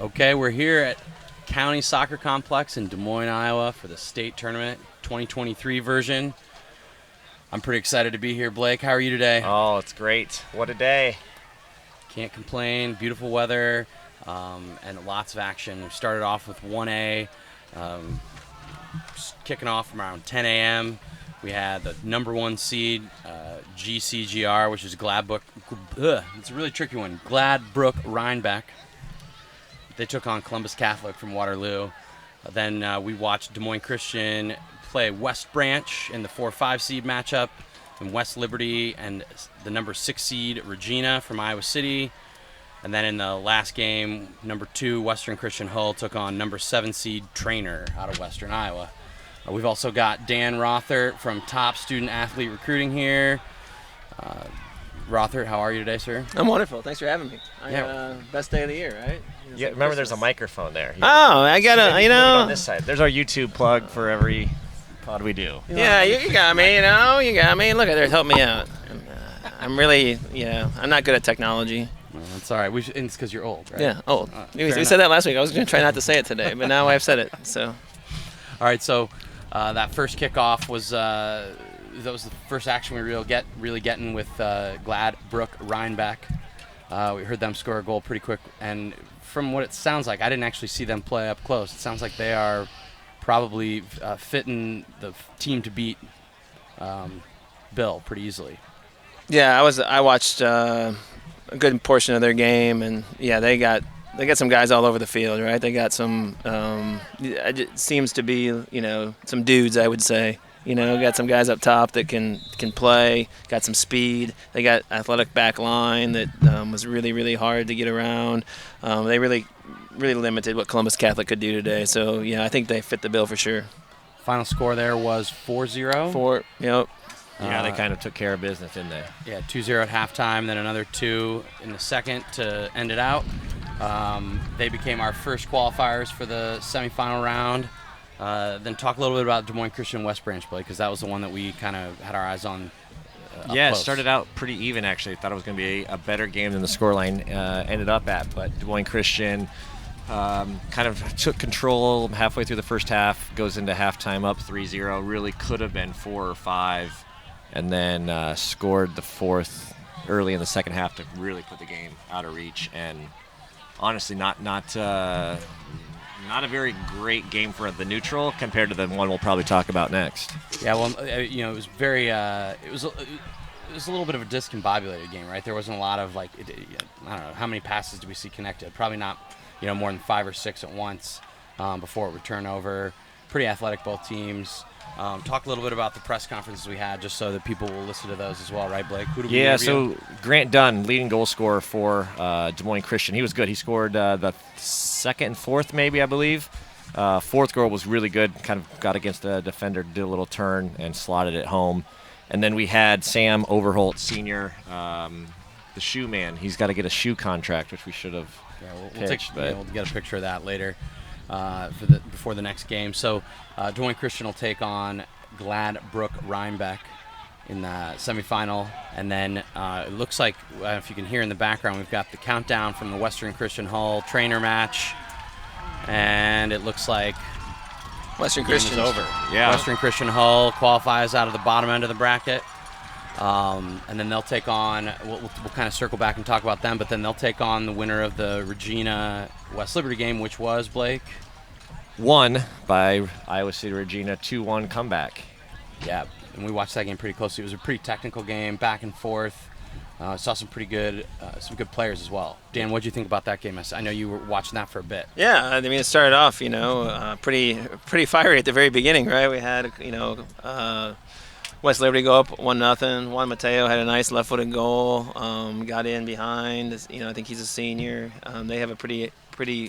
Okay, we're here at County Soccer Complex in Des Moines, Iowa for the state tournament 2023 version. I'm pretty excited to be here, Blake. How are you today? Oh, it's great. What a day. Can't complain. Beautiful weather and lots of action. We started off with 1A, kicking off from around 10 a.m. We had the number one seed, GCGR, which is Gladbrook. It's a really tricky one. Gladbrook Rhinebeck. They took on Columbus Catholic from Waterloo. Then we watched Des Moines Christian play West Branch in the 4-5 seed matchup, and West Liberty and the number 6 seed Regina from Iowa City. And then in the last game, number 2 Western Christian Hull took on number 7 seed Trainer out of Western Iowa. We've also got Dan Rothert from Top Student Athlete Recruiting here. Rothert, how are you today, sir? I'm wonderful. Thanks for having me. Yeah. Best day of the year, right? Yeah, remember there's a microphone there. Oh, I gotta, Put it on this side. There's our YouTube plug for every pod we do. Yeah, you got me, you got me. Look at there, help me out. I'm really, I'm not good at technology. Well, that's all right. It's because you're old, right? Yeah, old. Fair You enough. said that last week. I was going to try not to say it today, but now I've said it, so. All right, so that first kickoff was that was the first action we really getting with Gladbrook Rhinebeck. We heard them score a goal pretty quick, and from what it sounds like, I didn't actually see them play up close. It sounds like they are probably fitting the team to beat Bill pretty easily. Yeah, I watched a good portion of their game, and they got some guys all over the field, right? They got some. It seems to be some dudes, I would say. Got some guys up top that can play. Got some speed. They got athletic back line that was really, really hard to get around. They really limited what Columbus Catholic could do today. So I think they fit the bill for sure. Final score there was 4-0. Yep. Yeah, they kind of took care of business, didn't they? Yeah, 2-0 at halftime, then another 2 in the second to end it out. They became our first qualifiers for the semifinal round. Then talk a little bit about Des Moines Christian West Branch play, because that was the one that we kind of had our eyes on. Yeah, close. it started out pretty even, actually. I thought it was going to be a better game than the scoreline ended up at, but Des Moines Christian kind of took control halfway through the first half, goes into halftime up 3-0. Really could have been 4 or 5, and then scored the fourth early in the second half to really put the game out of reach. And honestly, not a very great game for the neutral compared to the one we'll probably talk about next. Yeah, well, it was very. It was a little bit of a discombobulated game, right? There wasn't a lot of I don't know how many passes did we see connected. Probably not, more than 5 or 6 at once before it would turn over. Pretty athletic, both teams. Talk a little bit about the press conferences we had, just so that people will listen to those as well, right, Blake? Who do we interview? So Grant Dunn, leading goal scorer for Des Moines Christian. He was good. He scored the second and fourth, maybe, I believe. Fourth goal was really good. Kind of got against the defender, did a little turn, and slotted it home. And then we had Sam Overholt, senior, the shoe man. He's got to get a shoe contract, which we should have. Yeah, we'll get a picture of that later before the next game. So Des Moines Christian will take on Gladbrook Rhinebeck in the semifinal, and then it looks like, if you can hear in the background, we've got the countdown from the Western Christian Hull trainer match, and it looks like Western Christian Christian's over. Yeah. Western Christian Hull qualifies out of the bottom end of the bracket. And then they'll take on, we'll kind of circle back and talk about them, but then they'll take on the winner of the Regina West Liberty game, which was, Blake? Won by Iowa City Regina, 2-1 comeback. Yeah, and we watched that game pretty closely. It was a pretty technical game, back and forth. Saw some good players as well. Dan, what did you think about that game? I know you were watching that for a bit. Yeah, I mean, it started off, pretty fiery at the very beginning, right? We had, West Liberty go up 1-0. Juan Mateo had a nice left-footed goal. Got in behind. I think he's a senior. They have a pretty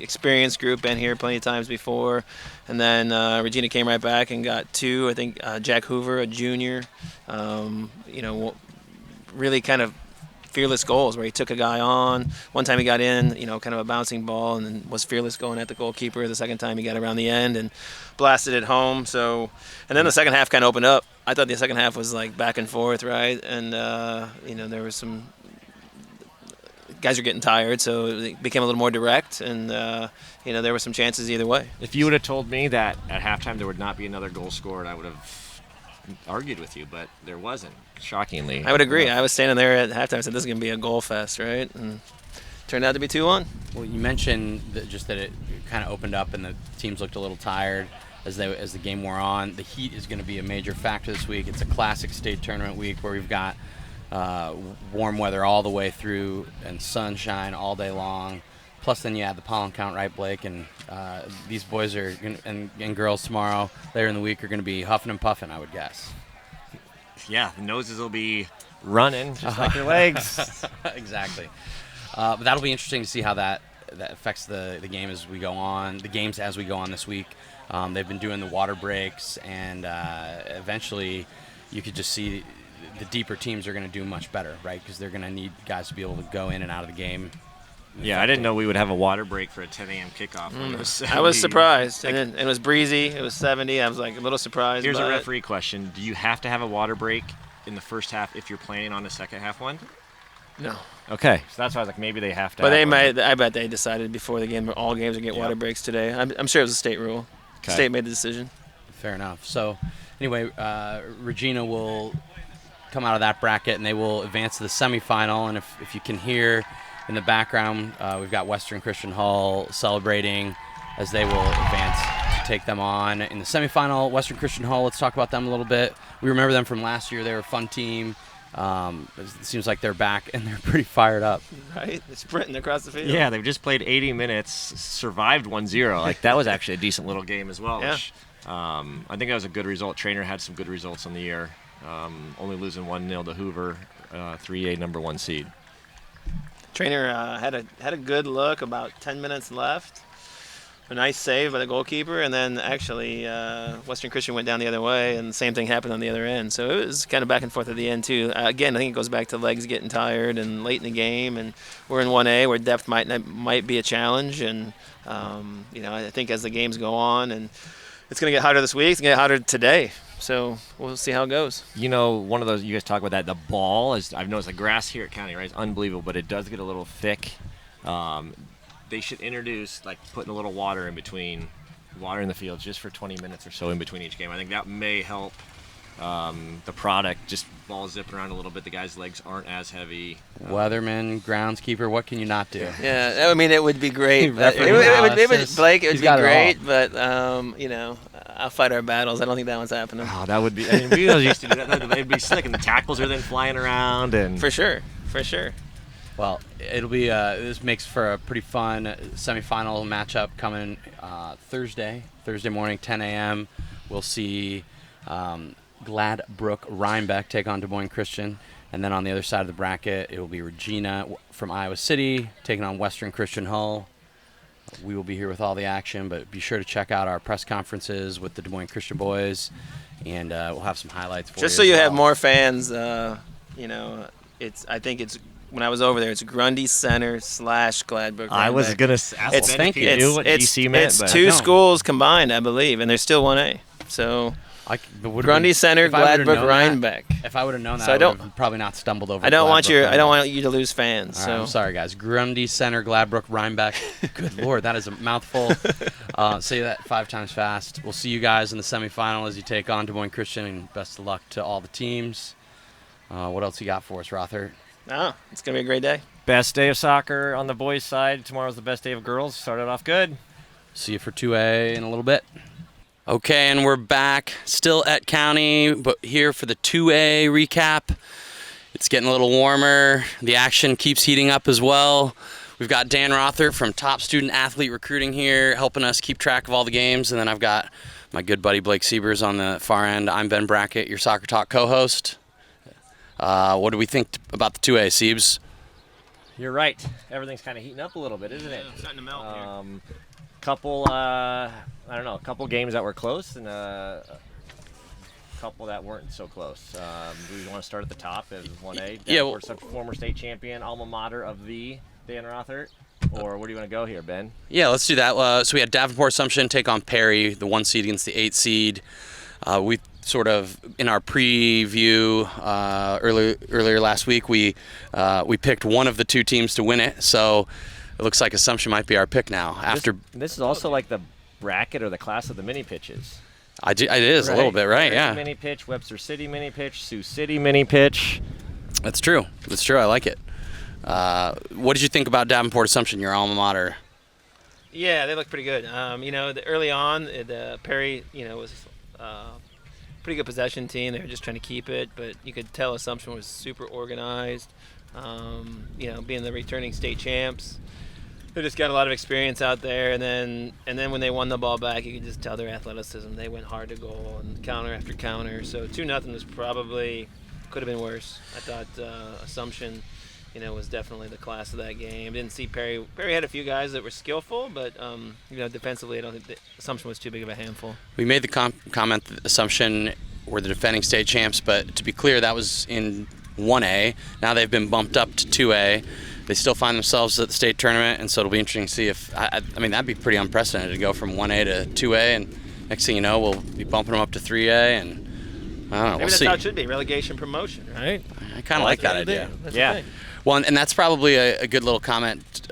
experienced group, been here plenty of times before. And then Regina came right back and got 2. I think Jack Hoover, a junior. Really kind of fearless goals where he took a guy on. One time he got in, kind of a bouncing ball, and then was fearless going at the goalkeeper. The second time he got around the end and blasted it home. So, and then the second half kind of opened up. I thought the second half was like back and forth, right? And there was some guys are getting tired, so it became a little more direct, and there were some chances either way. If you would have told me that at halftime there would not be another goal scored, I would have argued with you, but there wasn't, shockingly. I would agree. I was standing there at halftime and said, this is going to be a goal fest, right? And turned out to be 2-1. Well, you mentioned that it kind of opened up and the teams looked a little tired as the game wore on. The heat is going to be a major factor this week. It's a classic state tournament week where we've got warm weather all the way through and sunshine all day long. Plus, then you add the pollen count, right, Blake? And these boys and girls tomorrow, later in the week, are going to be huffing and puffing, I would guess. Yeah, the noses will be running just like your legs. Exactly. But that'll be interesting to see how that affects the game as we go on, the games as we go on this week. They've been doing the water breaks, and eventually you could just see the deeper teams are going to do much better, right? Because they're going to need guys to be able to go in and out of the game. Yeah, I didn't know we would have a water break for a 10 a.m. kickoff. I was surprised. And it was breezy. It was 70. I was like a little surprised. Here's a referee question. Do you have to have a water break in the first half if you're planning on a second half one? No. Okay, so that's why I was like, maybe they have to. But they might. I bet they decided before the game all games would get water breaks today. I'm sure it was a state rule. Okay. State made the decision. Fair enough. So, anyway, Regina will come out of that bracket and they will advance to the semifinal. And if you can hear in the background, we've got Western Christian Hull celebrating as they will advance to take them on in the semifinal. Western Christian Hull, let's talk about them a little bit. We remember them from last year. They were a fun team. It seems like they're back and they're pretty fired up. Right? They're sprinting across the field. Yeah, they've just played 80 minutes, survived 1-0. Like, that was actually a decent little game as well. Yeah. Which, I think that was a good result. Trainer had some good results on the year. Only losing 1-0 to Hoover, 3A number 1 seed. Trainer had a good look, about 10 minutes left. A nice save by the goalkeeper, and then actually Western Christian went down the other way, and the same thing happened on the other end. So it was kind of back and forth at the end, too. Again, I think it goes back to legs getting tired and late in the game, and we're in 1A where depth might be a challenge. And, I think as the games go on, and it's going to get hotter this week, it's going to get hotter today. So we'll see how it goes. One of those, you guys talk about that, the ball, is I've noticed the grass here at County, right, is unbelievable, but it does get a little thick. They should introduce, like, putting a little water in between, water in the field just for 20 minutes or so in between each game. I think that may help the product. Just ball zipping around a little bit. The guys' legs aren't as heavy. Weatherman, groundskeeper, what can you not do? Yeah, I mean, it would be great. Blake, it would be great, but, I'll fight our battles. I don't think that one's happening. Oh, that would be, we used to do that. They'd be slick, and the tackles are then flying around. And For sure. Well, it'll be this makes for a pretty fun semifinal matchup coming Thursday morning, 10 a.m. We'll see Gladbrook Rhinebeck take on Des Moines Christian, and then on the other side of the bracket, it will be Regina from Iowa City taking on Western Christian Hull. We will be here with all the action, but be sure to check out our press conferences with the Des Moines Christian boys, and we'll have some highlights for you. Just so you have more fans, I think it's. When I was over there, it's Grundy Center / Gladbrook. I was going to ask thank you. You knew what GC meant. It's two schools combined, I believe, and they're still 1A. So Grundy Center, Gladbrook, Rhinebeck. If I would have known that, So I would have probably not stumbled over. I don't want Gladbrook, you to lose fans. All right, I'm sorry, guys. Grundy Center, Gladbrook, Rhinebeck. Good Lord, that is a mouthful. Say that 5 times fast. We'll see you guys in the semifinal as you take on Des Moines Christian, and best of luck to all the teams. What else you got for us, Rother? Oh, it's going to be a great day. Best day of soccer on the boys' side. Tomorrow's the best day of girls. Started off good. See you for 2A in a little bit. Okay, and we're back, still at County, but here for the 2A recap. It's getting a little warmer. The action keeps heating up as well. We've got Dan Rother from Top Student Athlete Recruiting here helping us keep track of all the games, and then I've got my good buddy Blake Siebers on the far end. I'm Ben Brackett, your Soccer Talk co-host. What do we think about the 2A, Siebes? You're right. Everything's kind of heating up a little bit, isn't it? It's starting to melt here. Couple games that were close and a couple that weren't so close. Do we want to start at the top as 1A? Yeah, well, former state champion, alma mater of the Dan Rother, or where do you want to go here, Ben? Yeah, let's do that. So we had Davenport Assumption take on Perry, the 1 seed against the 8 seed. We sort of in our preview earlier last week, we picked one of the two teams to win it. So it looks like Assumption might be our pick now. After this is also like the bracket or the class of the mini pitches. It is a little bit, right? Yeah. Mini pitch, Webster City mini pitch, Sioux City mini pitch. That's true. I like it. What did you think about Davenport Assumption, your alma mater? Yeah, they look pretty good. Early on, Perry, was pretty good possession team. They were just trying to keep it, but you could tell Assumption was super organized. Being the returning state champs, they just got a lot of experience out there. And then when they won the ball back, you could just tell their athleticism. They went hard to goal and counter after counter. So 2-0 was probably could have been worse. I thought Assumption, was definitely the class of that game. Didn't see Perry. Perry had a few guys that were skillful, but defensively, I don't think the Assumption was too big of a handful. We made the comment that Assumption were the defending state champs, but to be clear, that was in 1A. Now they've been bumped up to 2A. They still find themselves at the state tournament, and so it'll be interesting to see if I mean that'd be pretty unprecedented to go from 1A to 2A, and next thing you know, we'll be bumping them up to 3A, and I don't know. Maybe we'll that's see. how it should be, relegation promotion, right? I kind of like that idea. Yeah. Well, and that's probably a good little comment.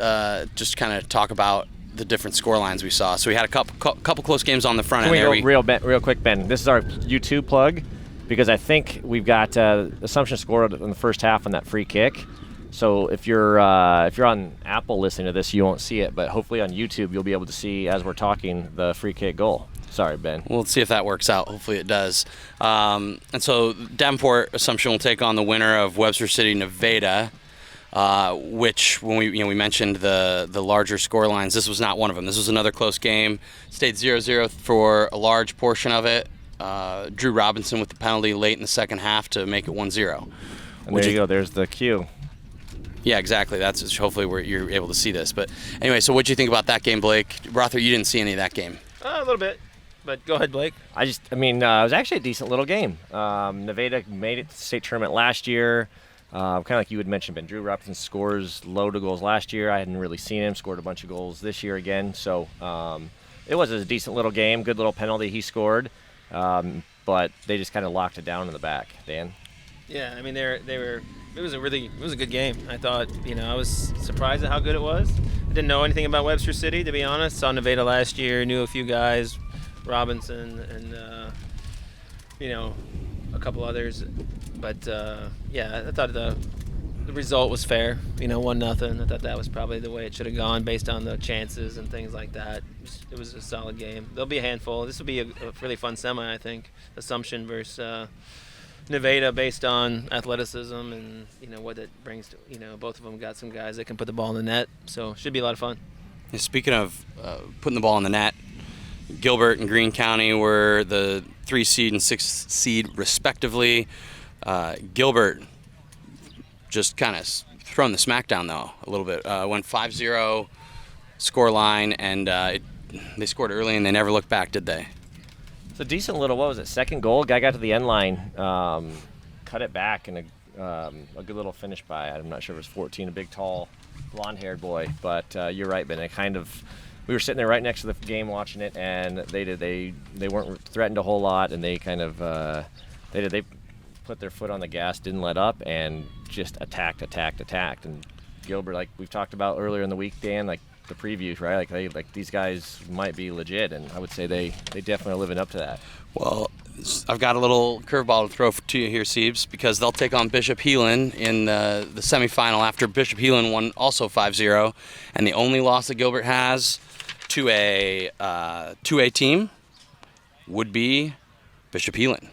Just kind of talk about the different score lines we saw. So we had a couple close games on the front end. Can we go real quick, Ben? This is our YouTube plug because I think we've got Assumption scored in the first half on that free kick. So if you're on Apple listening to this, you won't see it, but hopefully on YouTube you'll be able to see as we're talking the free kick goal. Sorry, Ben. We'll see if that works out. Hopefully it does. And so Davenport Assumption will take on the winner of Webster City Nevada. Which, when we mentioned the larger score lines, this was not one of them. This was another close game. Stayed 0-0 for a large portion of it. Drew Robinson with the penalty late in the second half to make it 1-0. And there you go. There's the cue. Yeah, exactly. That's hopefully where you're able to see this. But anyway, so what do you think about that game, Blake? Rother, you didn't see any of that game. A little bit. But go ahead, Blake. It was actually a decent little game. Nevada made it to the state tournament last year. Kind of like you had mentioned, Ben. Drew Robinson scores load of goals last year. I hadn't really seen him. Scored a bunch of goals this year again. So it was a decent little game. Good little penalty he scored. But they just kind of locked it down in the back. Dan? Yeah, I mean, it was a good game. I thought, I was surprised at how good it was. I didn't know anything about Webster City, to be honest. Saw Nevada last year, knew a few guys, Robinson and, a couple others. But, I thought the result was fair, 1-0. I thought that was probably the way it should have gone based on the chances and things like that. It was a solid game. There'll be a handful. This will be a really fun semi, I think. Assumption versus Nevada based on athleticism and, what it brings to, both of them got some guys that can put the ball in the net. So it should be a lot of fun. Yeah, speaking of putting the ball in the net, Gilbert and Greene County were the 3 seed and 6 seed respectively. Gilbert just kind of thrown the smackdown though a little bit. Went 5-0 score line, and they scored early and they never looked back, did they? It's a decent little, what was it, second goal? Guy got to the end line, cut it back, and a good little finish by, I'm not sure if it was 14, a big, tall, blonde-haired boy. But you're right, Ben. We were sitting there right next to the game watching it, and they weren't threatened a whole lot, and they kind of they put their foot on the gas, didn't let up, and just attacked. And Gilbert, like we've talked about earlier in the week, Dan, like the previews, right? Like these guys might be legit, and I would say they definitely are living up to that. Well, I've got a little curveball to throw to you here, Siebes, because they'll take on Bishop Heelan in the semifinal after Bishop Heelan won also 5-0, and the only loss that Gilbert has to a 2A team would be Bishop Heelan.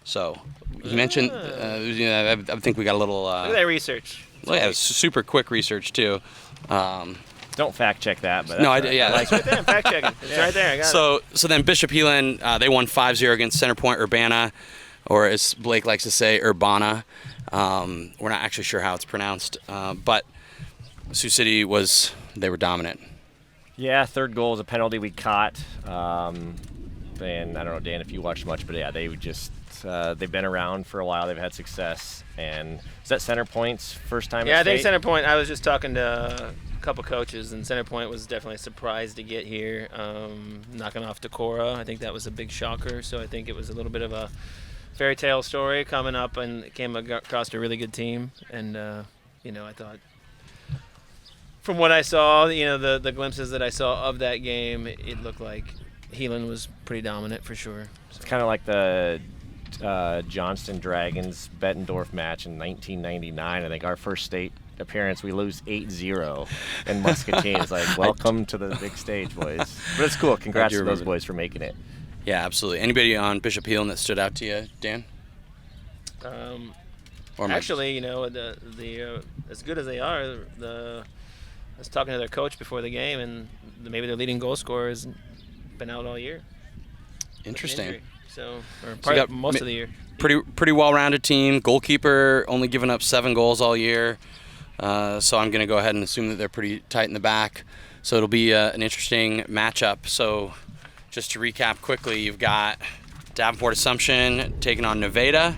So you mentioned, I think we got a little. Look at that research. Well, yeah, super quick research too. Don't fact check that, but no, right. It's right there. Fact checking. It's right there. I got it. So then Bishop Heelan, they won 5-0 against Center Point Urbana, or as Blake likes to say, Urbana. We're not actually sure how it's pronounced, but Sioux City they were dominant. Yeah, third goal is a penalty we caught. and I don't know, Dan, if you watched much, but yeah, they would just they've been around for a while. They've had success, and is that Center Point's first time? Yeah, at I think state? Center Point. I was just talking to a couple coaches, and Center Point was definitely a surprise to get here, knocking off Decorah. I think that was a big shocker. So I think it was a little bit of a fairy tale story coming up, and came across a really good team. And I thought, from what I saw, the glimpses that I saw of that game, it looked like Heelan was pretty dominant for sure. So. It's kind of like the Johnston Dragons Bettendorf match in 1999. I think our first state appearance, we lose 8-0, and Muscatine is like, welcome to the big stage, boys. But it's cool. Congrats to those boys for making it. Yeah, absolutely. Anybody on Bishop Heelan that stood out to you, Dan? Actually, the as good as they are, I was talking to their coach before the game, and maybe their leading goal scorer has been out all year. Interesting. Most of the year. Pretty well-rounded team. Goalkeeper only giving up 7 goals all year. So I'm going to go ahead and assume that they're pretty tight in the back. So it'll be an interesting matchup. So just to recap quickly, you've got Davenport Assumption taking on Nevada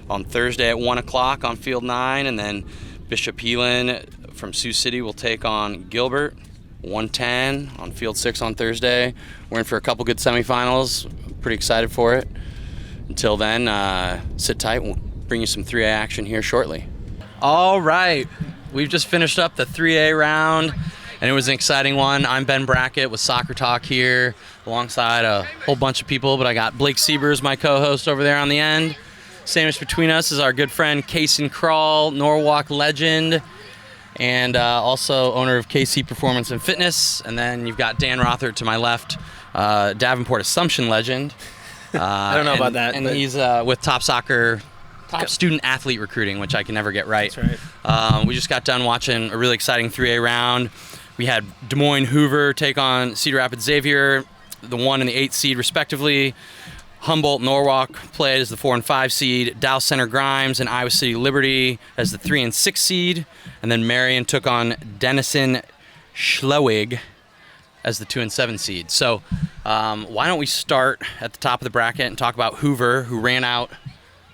on Thursday at 1 o'clock on Field 9. And then Bishop Heelan from Sioux City will take on Gilbert, 1:10 on Field 6 on Thursday. We're in for a couple good semifinals. Pretty excited for it. Until then, sit tight. We'll bring you some 3A action here shortly. All right. We've just finished up the 3A round, and it was an exciting one. I'm Ben Brackett with Soccer Talk here alongside a whole bunch of people, but I got Blake Siebers, my co-host, over there on the end. Sandwiched between us is our good friend Kaysen Kral, Norwalk legend, and also owner of KC Performance and Fitness. And then you've got Dan Rothert to my left, Davenport Assumption legend. I don't know about that. And he's with Top Student Athlete Recruiting, which I can never get right. That's right. We just got done watching a really exciting 3A round. We had Des Moines Hoover take on Cedar Rapids Xavier, the 1 and the 8 seed respectively. Humboldt Norwalk played as the 4 and 5 seed. Dow Center Grimes and Iowa City Liberty as the 3 and 6 seed. And then Marion took on Denison Schlewig as the 2 and 7 seed. So why don't we start at the top of the bracket and talk about Hoover, who ran out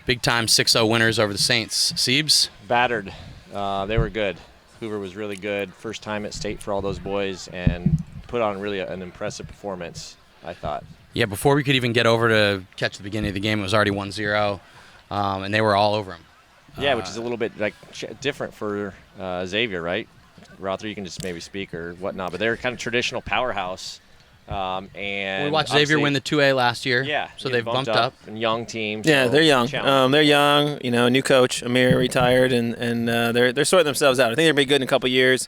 big-time 6-0 winners over the Saints. Siebes? Battered. They were good. Hoover was really good. First time at state for all those boys, and put on really an impressive performance, I thought. Yeah, before we could even get over to catch the beginning of the game, it was already 1-0, and they were all over him. Yeah, which is a little bit different for Xavier, right? Rother, you can just maybe speak or whatnot, but they're kind of traditional powerhouse. And we watched Xavier win the 2A last year. Yeah, so they've bumped up. And young team. Yeah, so they're young. They're young. New coach Amir retired, and they're sorting themselves out. I think they'll be good in a couple years.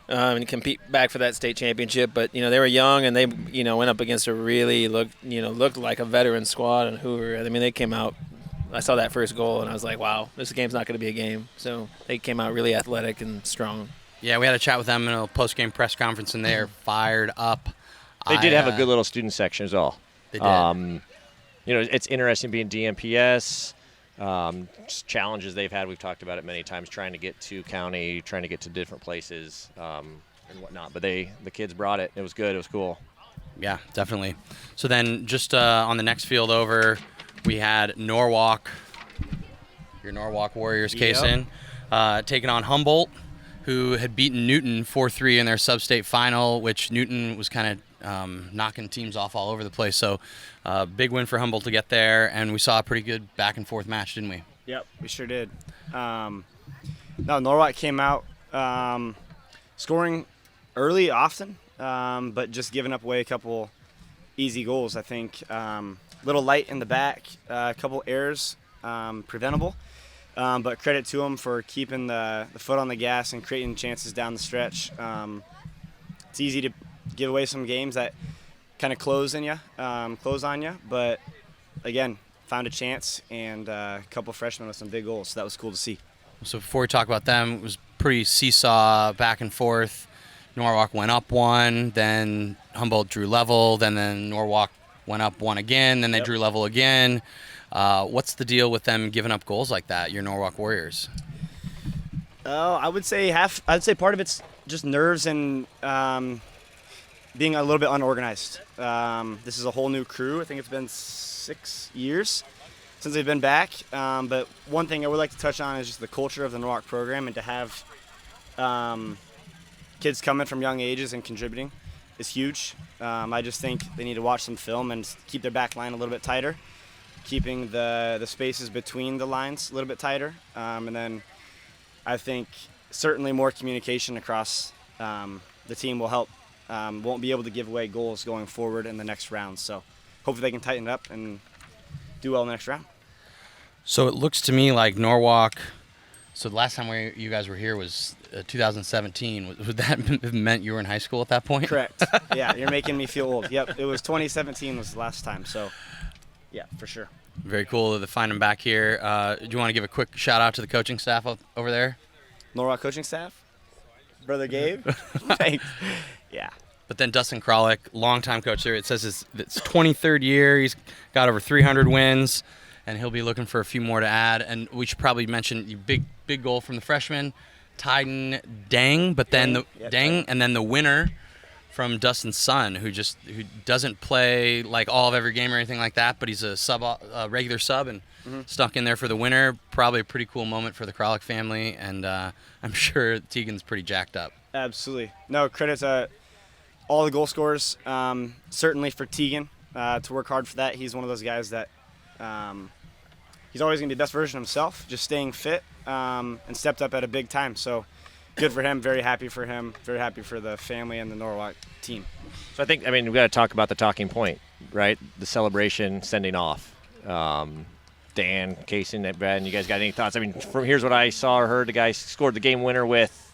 And compete back for that state championship. But they were young, and they went up against a really looked like a veteran squad in Hoover. I mean, they came out. I saw that first goal, and I was like, wow, this game's not going to be a game. So they came out really athletic and strong. Yeah, we had a chat with them in a post-game press conference, and they're fired up. They did have a good little student section as well. They did. It's interesting being DMPS. Just challenges they've had. We've talked about it many times, trying to get to county, trying to get to different places and whatnot. But the kids brought it. It was good. It was cool. Yeah, definitely. So then just on the next field over, we had Norwalk, your Norwalk Warriors, Kaysen, taking on Humboldt, who had beaten Newton 4-3 in their sub-state final, which Newton was kind of knocking teams off all over the place. So big win for Humboldt to get there, and we saw a pretty good back-and-forth match, didn't we? Yep, we sure did. Norwalk came out scoring early often, but just giving up away a couple easy goals, I think. Little light in the back, a couple errors preventable. But credit to them for keeping the foot on the gas and creating chances down the stretch. It's easy to give away some games that kind of close on you. But, again, found a chance and a couple freshmen with some big goals. So that was cool to see. So before we talk about them, it was pretty seesaw back and forth. Norwalk went up 1, then Humboldt drew level, then Norwalk went up 1 again, then they drew level again. What's the deal with them giving up goals like that, your Norwalk Warriors? I would say part of it's just nerves and being a little bit unorganized. This is a whole new crew. I think it's been 6 years since they've been back. But one thing I would like to touch on is just the culture of the Norwalk program, and to have kids coming from young ages and contributing is huge. I just think they need to watch some film and keep their back line a little bit tighter, keeping the spaces between the lines a little bit tighter. And then I think certainly more communication across the team will help. Won't be able to give away goals going forward in the next round. So hopefully they can tighten it up and do well in the next round. So it looks to me like Norwalk. So the last time you guys were here was 2017. Would that meant you were in high school at that point? Correct. Yeah, you're making me feel old. Yep, it was 2017 was the last time. So yeah, for sure. Very cool to find him back here. Do you want to give a quick shout out to the coaching staff over there? Norwalk coaching staff, Brother Gabe. Thanks. Yeah. But then Dustin Kralik, longtime coach there. It says it's 23rd year. He's got over 300 wins, and he'll be looking for a few more to add. And we should probably mention your big goal from the freshman, Tyden Dang. But then and then the winner from Dustin's son, who doesn't play like all of every game or anything like that, but he's a regular sub and stuck in there for the winner. Probably a pretty cool moment for the Kralik family, and I'm sure Tegan's pretty jacked up. Absolutely. No, credit to all the goal scorers. Certainly for Tegan to work hard for that. He's one of those guys that he's always going to be the best version of himself, just staying fit and stepped up at a big time. So good for him. Very happy for him. Very happy for the family and the Norwalk team. So we've got to talk about the talking point, right? The celebration, sending off. Dan, Casey, Brad, you guys got any thoughts? I mean, from here's what I saw or heard. The guy scored the game winner with.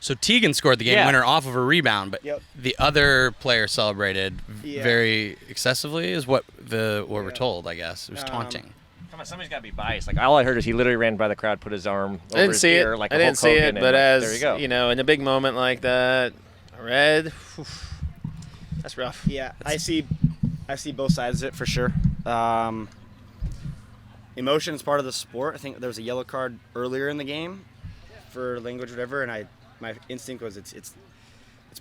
So Tegan scored the game winner off of a rebound, but the other player celebrated very excessively, is what we're told. I guess it was taunting. Come on, somebody's got to be biased. Like all I heard is he literally ran by the crowd, put his arm over his ear, like I didn't see it, but as there you go. You know, in a big moment like that, red, that's rough. Yeah, I see both sides of it for sure. Emotion is part of the sport. I think there was a yellow card earlier in the game for language, whatever, and my instinct was it's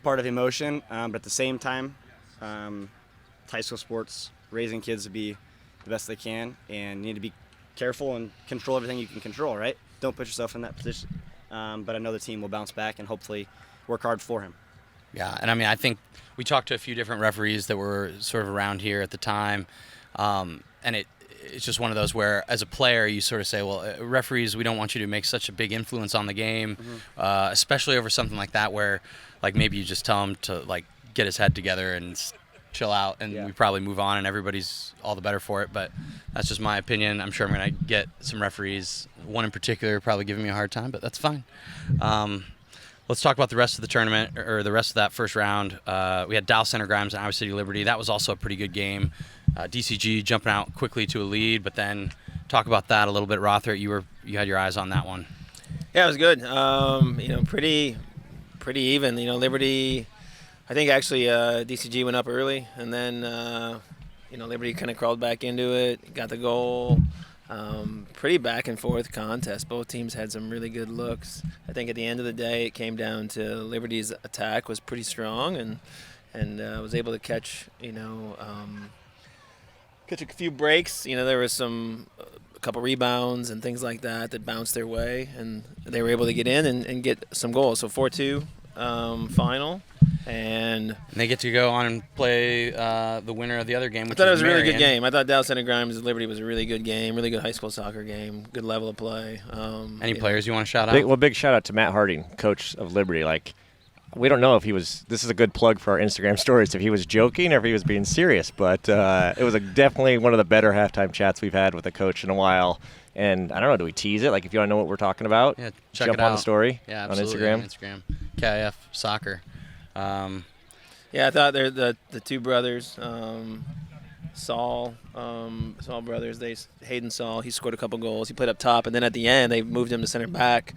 part of emotion, but at the same time, high school sports, raising kids to be the best they can, and you need to be careful and control everything you can control, right? Don't put yourself in that position. But I know the team will bounce back and hopefully work hard for him. Yeah, and I mean, I think we talked to a few different referees that were sort of around here at the time, and it's just one of those where, as a player, you sort of say, well, referees, we don't want you to make such a big influence on the game, especially over something like that where, like, maybe you just tell him to, like, get his head together and chill out, and we probably move on, and everybody's all the better for it. But that's just my opinion. I'm sure I'm going to get some referees, one in particular, probably giving me a hard time, but that's fine. Let's talk about the rest of the tournament, or the rest of that first round. We had Dallas Center Grimes and Iowa City Liberty. That was also a pretty good game. DCG jumping out quickly to a lead, but then talk about that a little bit, Rother. You had your eyes on that one. Yeah, it was good. Pretty even. Liberty, I think actually DCG went up early, and then Liberty kind of crawled back into it, got the goal. Pretty back and forth contest. Both teams had some really good looks. I think at the end of the day, it came down to Liberty's attack was pretty strong, and was able to catch a few breaks. There was a couple rebounds and things like that bounced their way, and they were able to get in and get some goals. So 4-2 final. And they get to go on and play the winner of the other game. I thought it was a really good game. I thought Dallas Center Grimes Liberty was a really good game, really good high school soccer game, good level of play. Any players you want to shout out? Big shout out to Matt Harding, coach of Liberty. Like, we don't know if he was. This is a good plug for our Instagram stories. If he was joking or if he was being serious, but it was definitely one of the better halftime chats we've had with a coach in a while. And I don't know, do we tease it? Like, if you want to know what we're talking about, check it on the story. Yeah, on absolutely, Instagram. KIF Soccer. I thought they're the two brothers, Saul brothers. Hayden Saul, he scored a couple goals. He played up top, and then at the end they moved him to center back,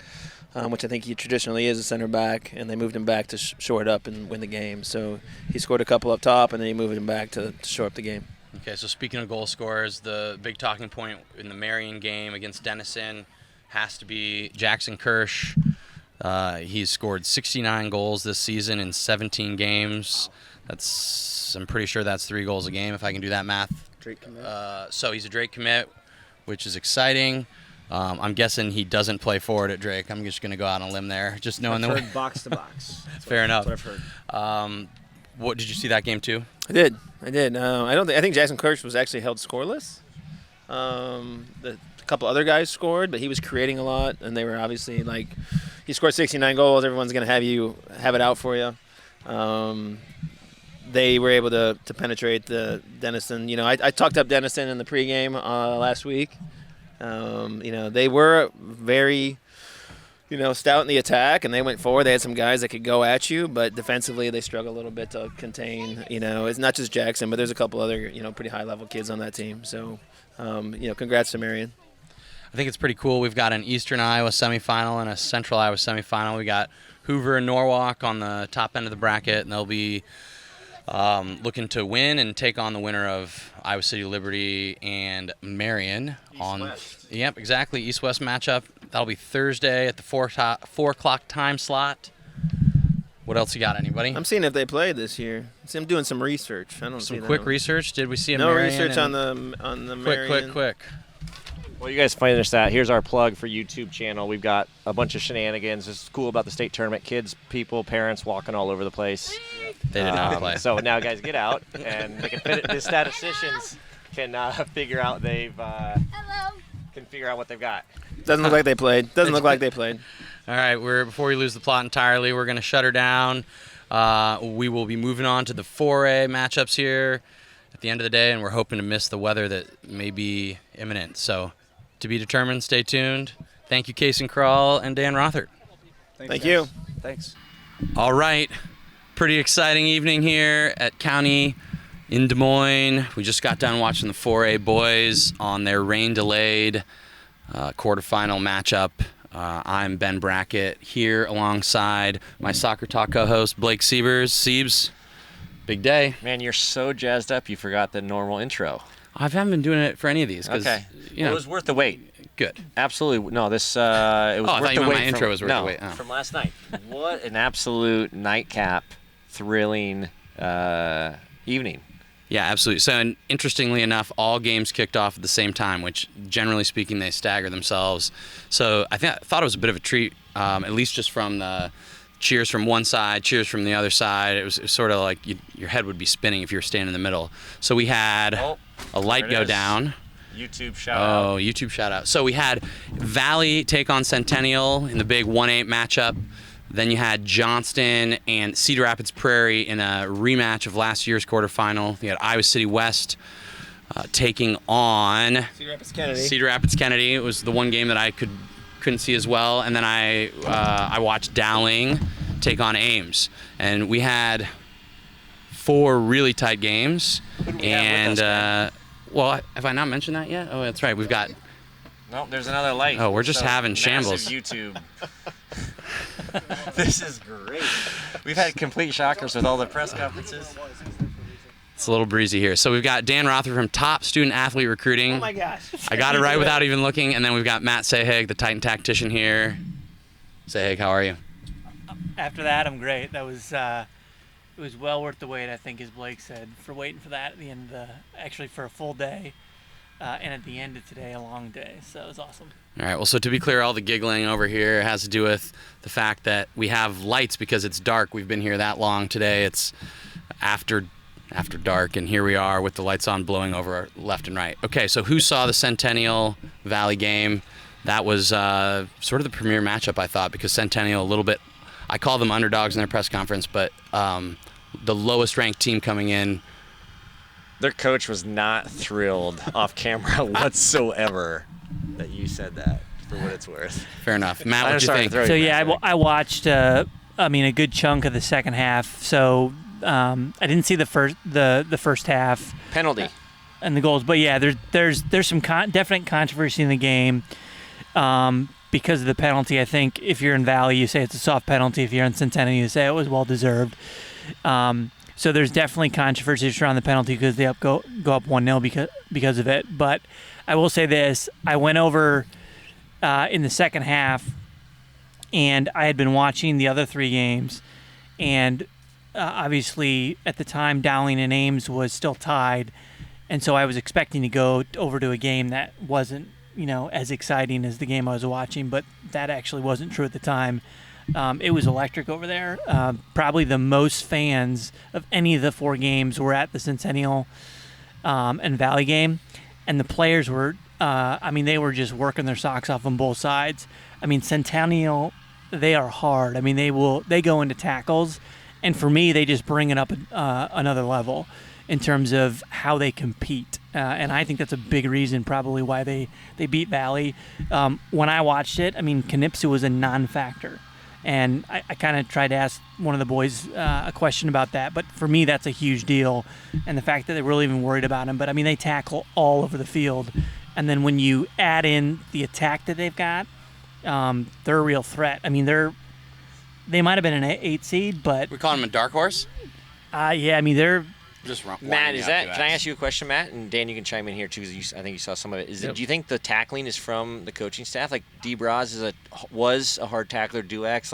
which I think he traditionally is a center back, and they moved him back to shore it up and win the game. So he scored a couple up top, and then he moved him back to shore up the game. Okay, so speaking of goal scorers, the big talking point in the Marion game against Denison has to be Jackson Kirsch. He's scored 69 goals this season in 17 games. I'm pretty sure that's 3 goals a game if I can do that math. Drake commit. So he's a Drake commit, which is exciting. I'm guessing he doesn't play forward at Drake. I'm just going to go out on a limb there, just knowing I've the heard box to box. Fair enough. That's what I've heard. What did you see that game too? I did. I think Jackson Kirsch was actually held scoreless. A couple other guys scored, but he was creating a lot, and they were obviously like, he scored 69 goals. Everyone's going to have it out for you. They were able to penetrate the Denison. I talked up Denison in the pregame last week. They were very, stout in the attack, and they went forward. They had some guys that could go at you, but defensively they struggle a little bit to contain. It's not just Jackson, but there's a couple other, pretty high-level kids on that team. So, congrats to Marion. I think it's pretty cool. We've got an Eastern Iowa semifinal and a Central Iowa semifinal. We got Hoover and Norwalk on the top end of the bracket, and they'll be looking to win and take on the winner of Iowa City Liberty and Marion. East-West. Yep, exactly. East-West matchup. That'll be Thursday at the 4 o'clock time slot. What else you got, anybody? I'm seeing if they played this year. I'm doing some research. I don't see Some quick that. research. Did we see a No Marion research on and- the Marion. Quick. Well, you guys finish that. Here's our plug for YouTube channel. We've got a bunch of shenanigans. It's cool about the state tournament. Kids, people, parents walking all over the place. They did not play. So now, guys, get out, and they can the statisticians can figure out can figure out what they've got. Doesn't look like they played. All right, before we lose the plot entirely, we're going to shut her down. We will be moving on to the 4A matchups here at the end of the day, and we're hoping to miss the weather that may be imminent. So, to be determined, stay tuned. Thank you, Case and Crawl and Dan Rothert. Thank you. Thanks. All right, pretty exciting evening here at County in Des Moines. We just got done watching the 4A boys on their rain-delayed quarterfinal matchup. I'm Ben Brackett here alongside my Soccer Talk co-host Blake Siebers. Siebes, big day. Man, you're so jazzed up you forgot the normal intro. I haven't been doing it for any of these. Okay. You know, it was worth the wait. Good. Absolutely. No, this it was I worth thought you the meant wait. my intro was worth the wait. Oh. From last night. What an absolute nightcap, thrilling evening. Yeah, absolutely. So, and interestingly enough, all games kicked off at the same time, which generally speaking, they stagger themselves. So I thought it was a bit of a treat, at least just from the cheers from one side, cheers from the other side. It was sort of like your head would be spinning if you were standing in the middle. So we had a light go down. YouTube shout out. Oh, YouTube shout out. So we had Valley take on Centennial in the big 1-8 matchup. Then you had Johnston and Cedar Rapids Prairie in a rematch of last year's quarterfinal. You had Iowa City West taking on Cedar Rapids Kennedy. It was the one game that I couldn't see as well. And then I watched Dowling take on Ames. And we had 4 really tight games. And, well, have I not mentioned that yet? Oh, that's right. We've got... No, there's another light. Oh, we're just having massive shambles. YouTube. This is great. We've had complete shockers with all the press conferences. It's a little breezy here. So we've got Dan Rother from Top Student Athlete Recruiting. Oh my gosh. I got it right without even looking. And then we've got Matt Sahig, the Titan Tactician here. Sahig, how are you? After that, I'm great. That was it was well worth the wait, I think, as Blake said, for waiting for that at the end of actually for a full day. And at the end of today, a long day. So it was awesome. All right. Well, so to be clear, all the giggling over here has to do with the fact that we have lights because it's dark. We've been here that long today. It's after dark, and here we are with the lights on blowing over left and right. Okay, so who saw the Centennial Valley game? That was sort of the premier matchup, I thought, because Centennial a little bit, I call them underdogs in their press conference, but the lowest ranked team coming in. Their coach was not thrilled off camera whatsoever that you said that, for what it's worth. Fair enough. Matt, what do you think? So, yeah, I watched, a good chunk of the second half. So I didn't see the first half. Penalty. And the goals. But, yeah, there's some definite controversy in the game because of the penalty. I think if you're in Valley, you say it's a soft penalty. If you're in Centennial, you say it was well-deserved. So there's definitely controversy around the penalty because they go up 1-0 because of it. But I will say this. I went over in the second half, and I had been watching the other 3 games. And obviously at the time Dowling and Ames was still tied, and so I was expecting to go over to a game that wasn't as exciting as the game I was watching, but that actually wasn't true at the time. It was electric over there. Probably the most fans of any of the 4 games were at the Centennial and Valley game, and the players were, they were just working their socks off on both sides. Centennial, they are hard. They go into tackles, and for me, they just bring it up another level in terms of how they compete. And I think that's a big reason probably why they beat Valley. When I watched it, Knipsu was a non-factor. And I kind of tried to ask one of the boys a question about that. But for me, that's a huge deal. And the fact that they're really even worried about him. But, they tackle all over the field. And then when you add in the attack that they've got, they're a real threat. They might have been an 8 seed, but... We call them a dark horse? They're... Just Matt, can I ask you a question, Matt? And Dan, you can chime in here too, because I think you saw some of it. Do you think the tackling is from the coaching staff? Like D. Braz was a hard tackler, Duax,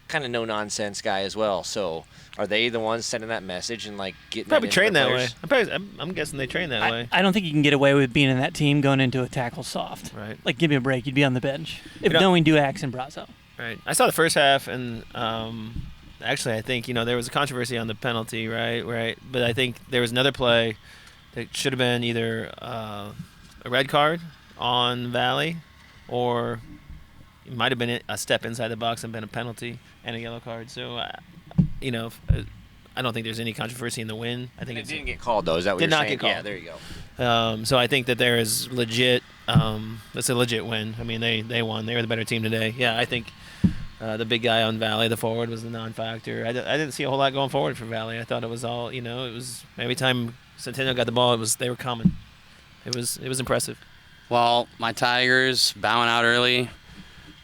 kind of no nonsense guy as well. So are they the ones sending that message and getting probably that trained that players? way? I'm guessing they train that way. I don't think you can get away with being in that team going into a tackle soft. Right. Give me a break. You'd be on the bench if knowing Duax and Brazo. Right. I saw the first half, and actually, I think there was a controversy on the penalty, right. But I think there was another play that should have been either a red card on Valley, or it might have been a step inside the box and been a penalty and a yellow card. So, I don't think there's any controversy in the win. I think it didn't get called though. Is that what did you're not saying? get called. Yeah, there you go. So I think that there is legit. That's a legit win. They won. They were the better team today. Yeah, I think. The big guy on Valley, the forward, was the non-factor. I didn't see a whole lot going forward for Valley. I thought it was all, it was every time Centennial got the ball, they were coming. It was impressive. Well, my Tigers bowing out early,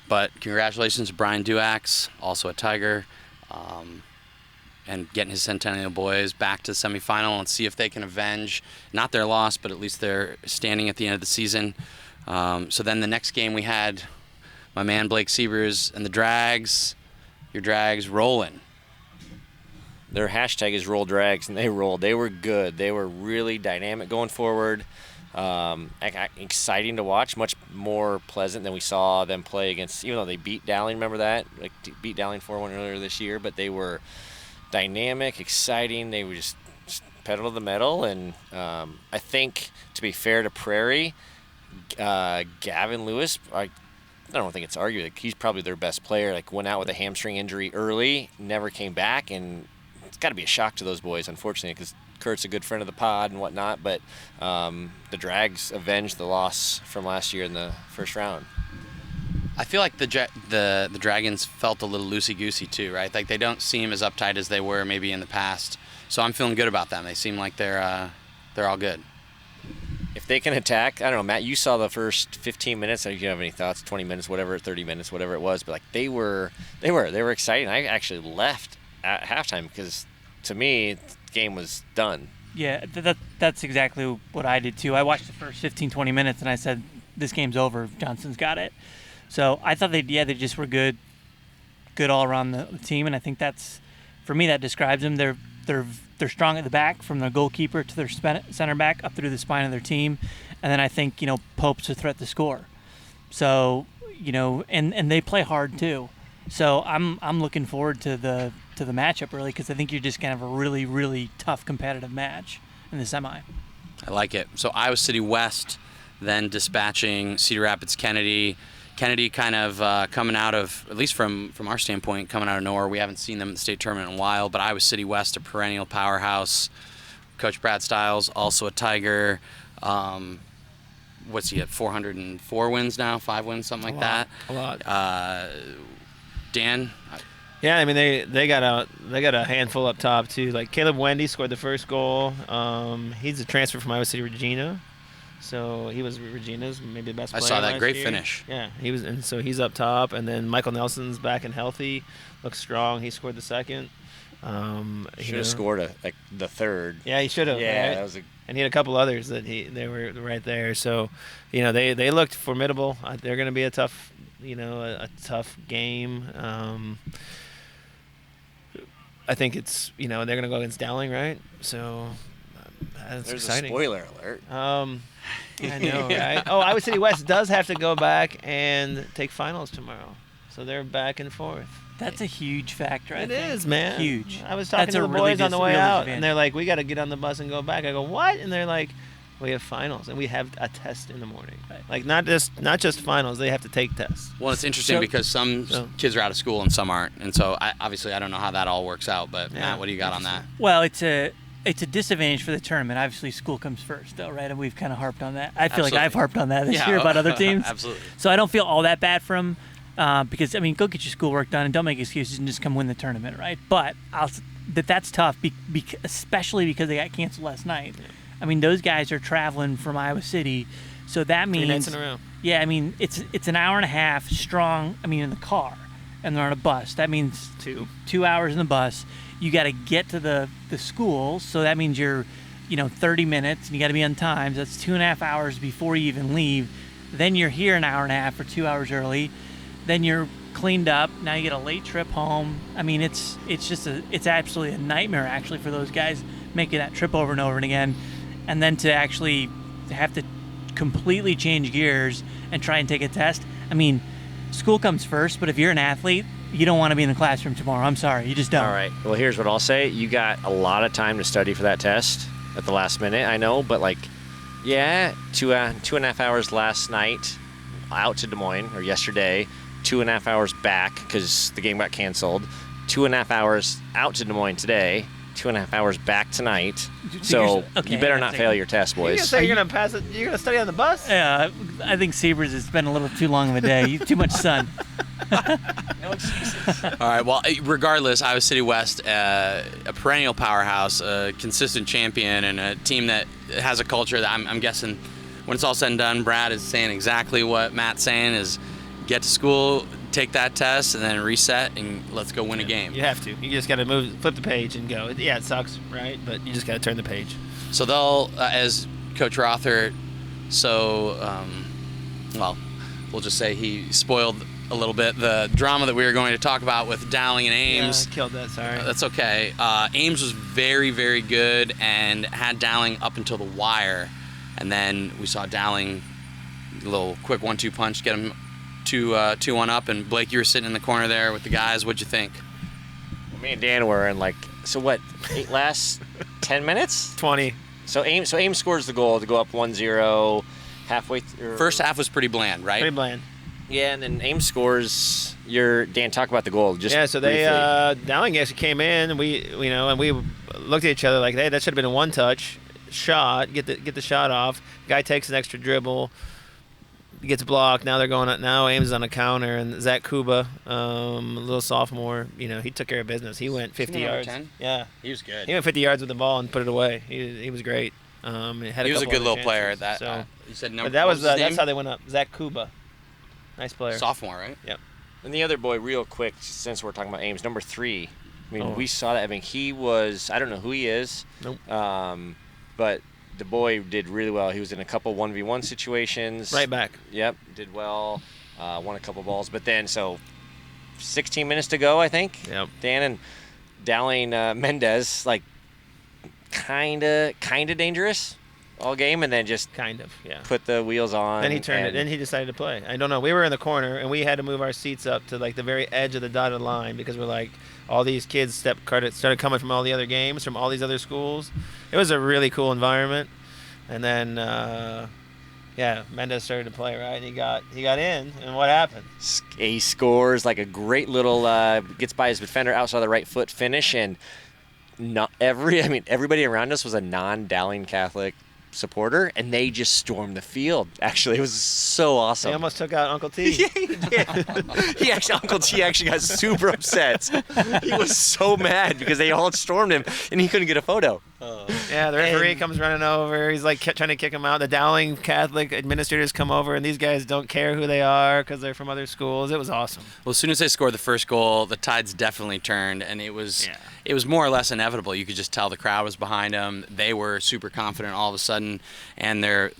but congratulations to Brian Duax, also a Tiger, and getting his Centennial boys back to the semifinal and see if they can avenge not their loss, but at least their standing at the end of the season. So then the next game we had my man Blake Siebers and the Drags. Your Drags rolling. Their hashtag is Roll Drags, and they rolled. They were good. They were really dynamic going forward. Exciting to watch. Much more pleasant than we saw them play against. Even though they beat Dowling, remember that? Beat Dowling 4-1 earlier this year. But they were dynamic, exciting. They were just pedal to the metal. And I think, to be fair to Prairie, Gavin Lewis, I don't think it's argued. He's probably their best player. Went out with a hamstring injury early, never came back, and it's got to be a shock to those boys, unfortunately, because Kurt's a good friend of the pod and whatnot. But the Drags avenged the loss from last year in the first round. I feel like the Dragons felt a little loosey-goosey too, right? They don't seem as uptight as they were maybe in the past. So I'm feeling good about them. They seem like they're all good. If they can attack, I don't know, Matt, you saw the first 15 minutes. I don't know if you have any thoughts, 20 minutes, whatever, 30 minutes, whatever it was. But they were exciting. I actually left at halftime because, to me, the game was done. Yeah, that's exactly what I did too. I watched the first 15, 20 minutes and I said, this game's over. Johnson's got it. So I thought they just were good all around the team. And I think for me, that describes them. They're strong at the back, from their goalkeeper to their center back up through the spine of their team. And then I think, Pope's a threat to score. So, and they play hard too. So I'm looking forward to the matchup really, because I think you're just going to have a really, really tough competitive match in the semi. I like it. So Iowa City West then dispatching Cedar Rapids Kennedy. Kennedy kind of coming out of, at least from our standpoint, coming out of nowhere. We haven't seen them in the state tournament in a while, but Iowa City West, a perennial powerhouse. Coach Brad Stiles, also a Tiger. What's he at, 404 wins now, 5 wins, something like that? A lot. Dan? Yeah, they got a handful up top too. Caleb Wendy scored the first goal. He's a transfer from Iowa City Regina. So he was Regina's maybe the best player. I saw that last great year. finish. Yeah, he was, and so he's up top. And then Michael Nelson's back and healthy, looks strong. He scored the second. Should have scored the third. Yeah, he should have. Yeah, right? that was and he had a couple others that they were right there. So, they looked formidable. They're going to be a tough, a tough game. I think it's they're gonna go against Dowling, right? So that's There's exciting. a spoiler alert. I know, right? Oh, Iowa City West does have to go back and take finals tomorrow, so they're back and forth. That's a huge factor. It is, man. Huge. I was talking That's to a the really boys on the way real out, disadvantage. and they're like, "We got to get on the bus and go back." I go, "What?" And they're like, "We have finals, and we have a test in the morning. Right. Like not just finals; they have to take tests." Well, it's interesting So- because some kids are out of school and some aren't, and so obviously I don't know how that all works out. But Yeah, Matt, what do you got on that? Well, it's a disadvantage for the tournament. Obviously, school comes first, though, right? And we've kind of harped on that. I feel like Absolutely. I've harped on that this Yeah, year about other teams. Absolutely. So I don't feel all that bad for them because, I mean, go get your schoolwork done and don't make excuses and just come win the tournament, right? But that's tough, especially because they got canceled last night. Yeah. I mean, those guys are traveling from Iowa City, so that 3 nights means in a row. yeah, I mean, it's an hour and a half strong. I mean, in the car, and they're on a bus. That means 2 hours in the bus. You got to get to the school, so that means you're, 30 minutes, and you got to be on time. So that's 2.5 hours before you even leave. Then you're here an hour and a half or 2 hours early. Then you're cleaned up. Now you get a late trip home. I mean, it's absolutely a nightmare actually for those guys making that trip over and over and again, and then to actually have to completely change gears and try and take a test. I mean, school comes first, but if you're an athlete, you don't want to be in the classroom tomorrow. I'm sorry, you just don't. All right. Well, here's what I'll say. You got a lot of time to study for that test at the last minute, I know, but yeah, 2.5 hours last night out to Des Moines, or yesterday, 2.5 hours back because the game got canceled, 2.5 hours out to Des Moines today, 2.5 hours back tonight. So you better not fail your test, You're boys. gonna say you're gonna pass it? You're gonna study on the bus? Yeah, I think Sebers has been a little too long of a day. Too much sun. No excuses. All right. Well, regardless, Iowa City West, a perennial powerhouse, a consistent champion, and a team that has a culture that I'm guessing, when it's all said and done, Brad is saying exactly what Matt's saying: is get to school, take that test, and then reset, and let's go win a game. You have to. You just gotta flip the page and go. Yeah, it sucks, right? But you just gotta turn the page. So they'll, as Coach Rother, well, we'll just say he spoiled a little bit the drama that we were going to talk about with Dowling and Ames. Yeah, killed that. Sorry. That's okay. Ames was very, very good and had Dowling up until the wire, and then we saw Dowling, a little quick 1-2 punch, get him 2-1 up. And Blake, you were sitting in the corner there with the guys. What'd you think? Well, me and Dan were in last 10 minutes? 20. So Ames scores the goal to go up 1-0 halfway through. First half was pretty bland, right? Pretty bland. Yeah, and then Ames scores. Dan, talk about the goal. Just Yeah, so they briefly. Dowling actually came in, and we looked at each other like, hey, that should have been a one-touch shot. Get the shot off. Guy takes an extra dribble, gets blocked. Now they're going up. Now Ames is on a counter, and Zach Kuba, a little sophomore, he took care of business. He went 50 number yards. 10? Yeah, He was good. he went 50 yards with the ball and put it away. He was great. He was a good little player at that. So, You said but number. that what was his that's name? how they went up. Zach Kuba, nice player. Sophomore, right? Yep. And the other boy, real quick, since we're talking about Ames, number 3. I mean, Oh. we saw that. I mean, he was. I don't know who he is. Nope. But the boy did really well. He was in a couple 1v1 situations. Right back. Yep, did well. Won a couple balls, but then 16 minutes to go, I think. Yep. Dan and Dowling Mendez kind of dangerous all game, and then just Kind of. Yeah. put the wheels on. Then he turned it. Then he decided to play. I don't know. We were in the corner, and we had to move our seats up to the very edge of the dotted line because we're all these kids started coming from all the other games, from all these other schools. It was a really cool environment. And then, Mendez started to play, right? And he got in, and what happened? He scores a great little gets by his defender outside the right foot finish, and everybody around us was a non-Dowling Catholic supporter, and they just stormed the field. Actually, it was so awesome. They almost took out Uncle T. Yeah, he did. Uncle T actually got super upset. He was so mad because they all stormed him, and he couldn't get a photo. Yeah, the referee comes running over. He's trying to kick him out. The Dowling Catholic administrators come over, and these guys don't care who they are because they're from other schools. It was awesome. Well, as soon as they scored the first goal, the tides definitely turned, and it was more or less inevitable. You could just tell the crowd was behind them. They were super confident all of a sudden, and they're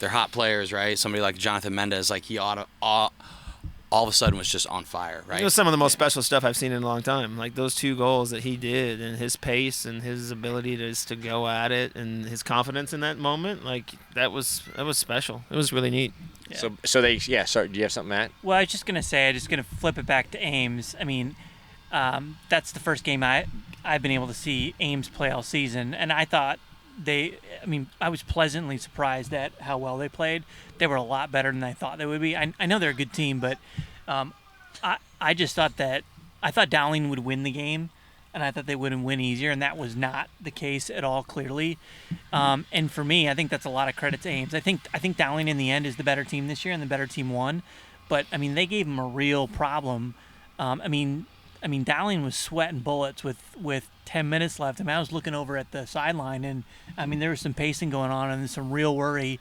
hot players, right? Somebody like Jonathan Mendez, he all of a sudden was just on fire, right? It was some of the most special stuff I've seen in a long time. Like those 2 goals that he did, and his pace and his ability to go at it, and his confidence in that moment. Like that was special. It was really neat. Yeah. Sorry, do you have something, Matt? Well, I was just gonna say, I'm just gonna flip it back to Ames. I mean, that's the first game I've been able to see Ames play all season, and I thought I was pleasantly surprised at how well they played. They were a lot better than I thought they would be. I know they're a good team, but I just thought I thought Dowling would win the game, and I thought they wouldn't win easier, and that was not the case at all, clearly. And for me, I think that's a lot of credit to Ames. I think Dowling in the end is the better team this year, and the better team won. But I mean, they gave them a real problem. I mean, Dowling was sweating bullets with 10 minutes left. I mean, I was looking over at the sideline, and I mean, there was some pacing going on and some real worry.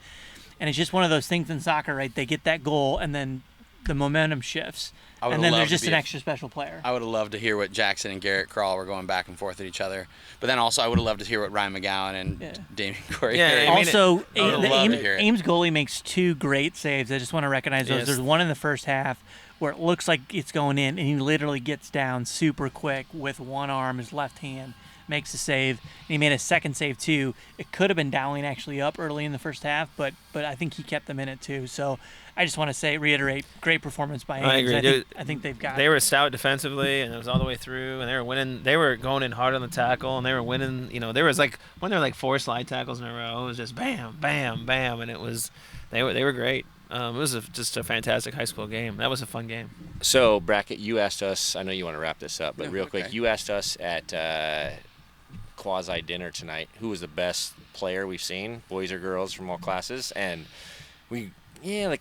And it's just one of those things in soccer, right? They get that goal, and then the momentum shifts, and then they're just an extra special player. I would have loved to hear what Jackson and Garrett Crawl were going back and forth at each other. But then also I would have loved to hear what Ryan McGowan and Damian Corey. Yeah, Also, Ames Ames goalie makes 2 great saves. I just want to recognize those. Yes. There's one in the first half where it looks like it's going in, and he literally gets down super quick with one arm, his left hand, makes a save, and he made a second save too. It could have been Dowling actually up early in the first half, but I think he kept them in it too. So I just want to reiterate, great performance by Ames. I agree. I think they've got. They were stout defensively, and it was all the way through, and they were winning. They were going in hard on the tackle, and they were winning. You know, there was like 4 slide tackles in a row. It was just bam, bam, bam, and it was they were great. It was just a fantastic high school game. That was a fun game. So, Brackett, you asked us, I know you want to wrap this up, but Yeah, real quick, okay. you asked us at quasi-dinner tonight who was the best player we've seen, boys or girls from all classes, and like a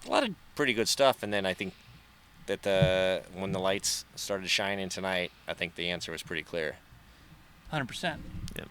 lot of pretty good stuff, and then I think that when the lights started shining tonight, I think the answer was pretty clear. 100%. Yep.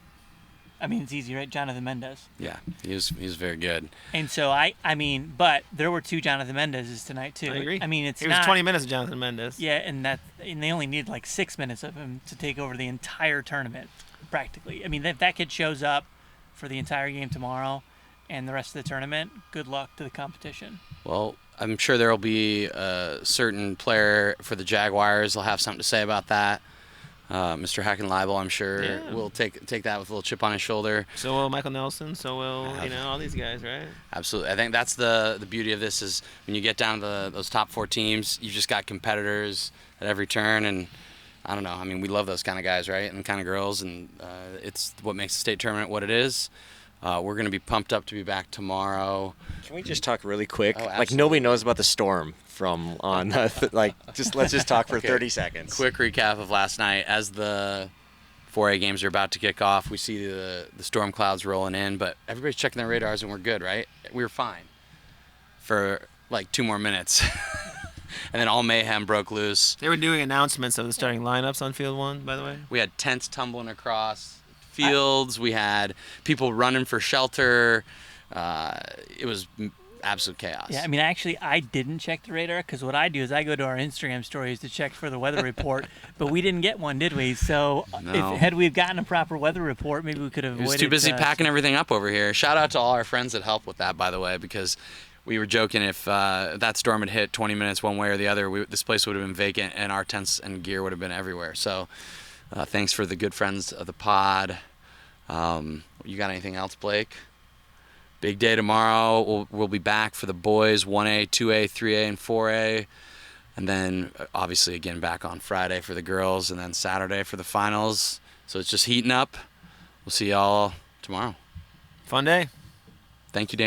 I mean, it's easy, right? Jonathan Mendez. Yeah, he was very good. And so I mean, but there were 2 Jonathan Mendez's tonight too. I agree. I mean, It was 20 minutes of Jonathan Mendez. Yeah, and they only needed like 6 minutes of him to take over the entire tournament, practically. I mean, if that kid shows up for the entire game tomorrow and the rest of the tournament, good luck to the competition. Well, I'm sure there will be a certain player for the Jaguars. They'll have something to say about that. Mr. Hackenleibel, I'm sure, will take that with a little chip on his shoulder. So will Michael Nelson. So will all these guys, right? Absolutely. I think that's the beauty of this is when you get down to those top 4 teams, you've just got competitors at every turn, and I don't know. I mean, we love those kind of guys, right, and kind of girls, and it's what makes the state tournament what it is. We're going to be pumped up to be back tomorrow. Can we just talk really quick? Oh, Like absolutely. nobody knows about the storm from on let's just talk for Okay. 30 seconds. Quick recap of last night. As the 4A games are about to kick off, we see the storm clouds rolling in, but everybody's checking their radars and we're good, right? We were fine for like 2 more minutes. And then all mayhem broke loose. They were doing announcements of the starting lineups on field 1, by the way. We had tents tumbling across fields. We had people running for shelter. It was absolute chaos. Yeah, I mean, actually, I didn't check the radar because what I do is I go to our Instagram stories to check for the weather report, but we didn't get one, did we? So No. had we gotten a proper weather report, maybe we could have He avoided. was too busy packing everything up over here. Shout out to all our friends that helped with that, by the way, because we were joking if that storm had hit 20 minutes one way or the other, this place would have been vacant and our tents and gear would have been everywhere. So thanks for the good friends of the pod. You got anything else, Blake? Big day tomorrow. We'll be back for the boys, 1A, 2A, 3A, and 4A. And then, obviously, again, back on Friday for the girls, and then Saturday for the finals. So it's just heating up. We'll see y'all tomorrow. Fun day. Thank you, Dan.